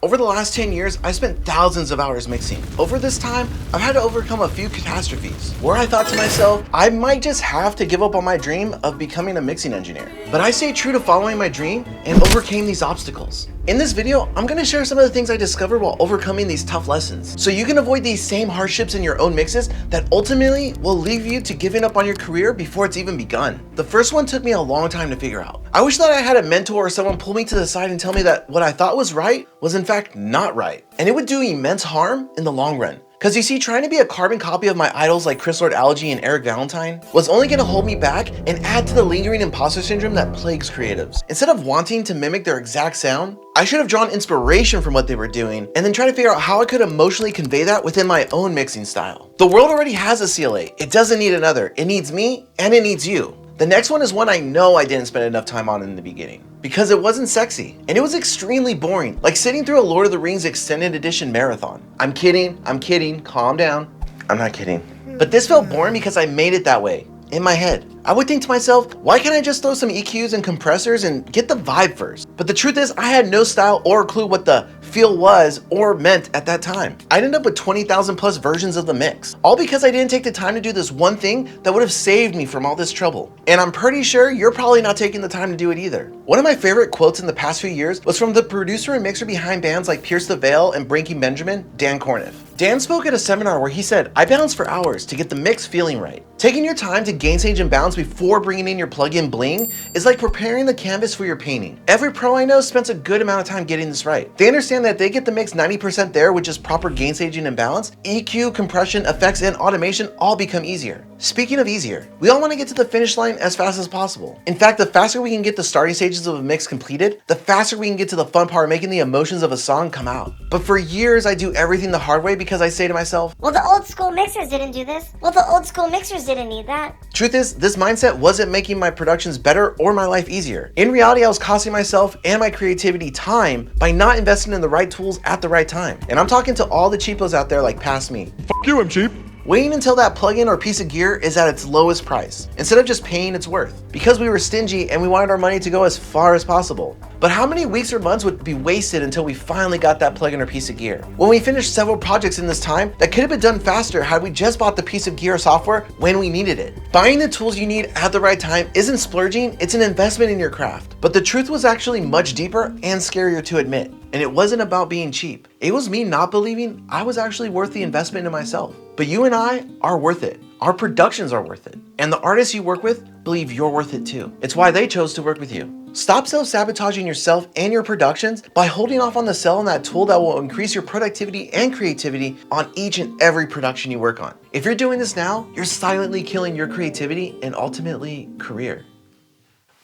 Over the last 10 years, I spent thousands of hours mixing. Over this time, I've had to overcome a few catastrophes where I thought to myself, I might just have to give up on my dream of becoming a mixing engineer. But I stayed true to following my dream and overcame these obstacles. In this video, I'm gonna share some of the things I discovered while overcoming these tough lessons, so you can avoid these same hardships in your own mixes that ultimately will lead you to giving up on your career before it's even begun. The first one took me a long time to figure out. I wish that I had a mentor or someone pull me to the side and tell me that what I thought was right was in fact not right. And it would do immense harm in the long run. Cause you see, trying to be a carbon copy of my idols like Chris Lord Alge and Eric Valentine was only gonna hold me back and add to the lingering imposter syndrome that plagues creatives. Instead of wanting to mimic their exact sound, I should have drawn inspiration from what they were doing and then try to figure out how I could emotionally convey that within my own mixing style. The world already has a CLA. It doesn't need another. It needs me and it needs you. The next one is one I know I didn't spend enough time on in the beginning because it wasn't sexy and it was extremely boring, like sitting through a Lord of the Rings extended edition marathon. I'm kidding, calm down. I'm not kidding. But this felt boring because I made it that way in my head. I would think to myself, why can't I just throw some EQs and compressors and get the vibe first? But the truth is, I had no style or clue what the feel was or meant at that time. I ended up with 20,000 plus versions of the mix, all because I didn't take the time to do this one thing that would have saved me from all this trouble. And I'm pretty sure you're probably not taking the time to do it either. One of my favorite quotes in the past few years was from the producer and mixer behind bands like Pierce the Veil and Breaking Benjamin, Dan Corniff. Dan spoke at a seminar where he said, I bounce for hours to get the mix feeling right. Taking your time to gain stage and bounce before bringing in your plug-in bling is like preparing the canvas for your painting. Every pro I know spends a good amount of time getting this right. They understand that if they get the mix 90% there with just proper gain staging and balance, EQ, compression, effects, and automation all become easier. Speaking of easier, we all want to get to the finish line as fast as possible. In fact, the faster we can get the starting stages of a mix completed, the faster we can get to the fun part of making the emotions of a song come out. But for years, I do everything the hard way because I say to myself, well, the old school mixers didn't do this. Well, the old school mixers didn't need that. Truth is, this mindset wasn't making my productions better or my life easier. In reality, I was costing myself and my creativity time by not investing in the right tools at the right time. And I'm talking to all the cheapos out there like past me. Fuck you, I'm cheap. Waiting until that plugin or piece of gear is at its lowest price, instead of just paying its worth, because we were stingy and we wanted our money to go as far as possible. But how many weeks or months would be wasted until we finally got that plugin or piece of gear? When we finished several projects in this time that could have been done faster had we just bought the piece of gear or software when we needed it. Buying the tools you need at the right time isn't splurging, it's an investment in your craft. But the truth was actually much deeper and scarier to admit. And it wasn't about being cheap. It was me not believing I was actually worth the investment in myself. But you and I are worth it. Our productions are worth it. And the artists you work with believe you're worth it too. It's why they chose to work with you. Stop self-sabotaging yourself and your productions by holding off on the sell on that tool that will increase your productivity and creativity on each and every production you work on. If you're doing this now, you're silently killing your creativity and ultimately career.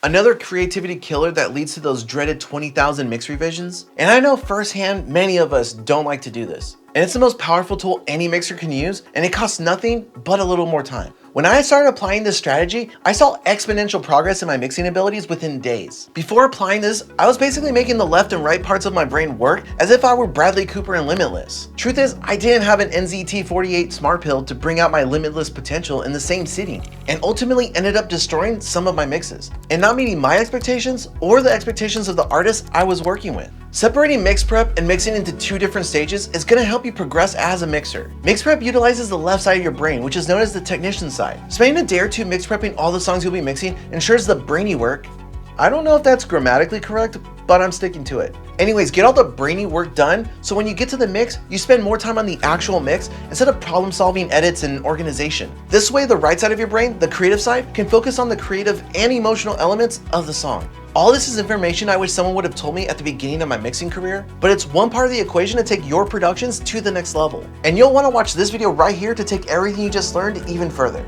Another creativity killer that leads to those dreaded 20,000 mix revisions. And I know firsthand, many of us don't like to do this. And it's the most powerful tool any mixer can use, and it costs nothing but a little more time. When I started applying this strategy, I saw exponential progress in my mixing abilities within days. Before applying this, I was basically making the left and right parts of my brain work as if I were Bradley Cooper in Limitless. Truth is, I didn't have an NZT48 smart pill to bring out my limitless potential in the same sitting, and ultimately ended up destroying some of my mixes, and not meeting my expectations or the expectations of the artists I was working with. Separating mix prep and mixing into two different stages is going to help you progress as a mixer. Mix prep utilizes the left side of your brain, which is known as the technician side. Spending a day or two mix prepping all the songs you'll be mixing ensures the brainy work. I don't know if that's grammatically correct, but I'm sticking to it. Anyways, get all the brainy work done so when you get to the mix, you spend more time on the actual mix instead of problem solving, edits, and organization. This way, the right side of your brain, the creative side, can focus on the creative and emotional elements of the song. All this is information I wish someone would have told me at the beginning of my mixing career, but it's one part of the equation to take your productions to the next level. And you'll want to watch this video right here to take everything you just learned even further.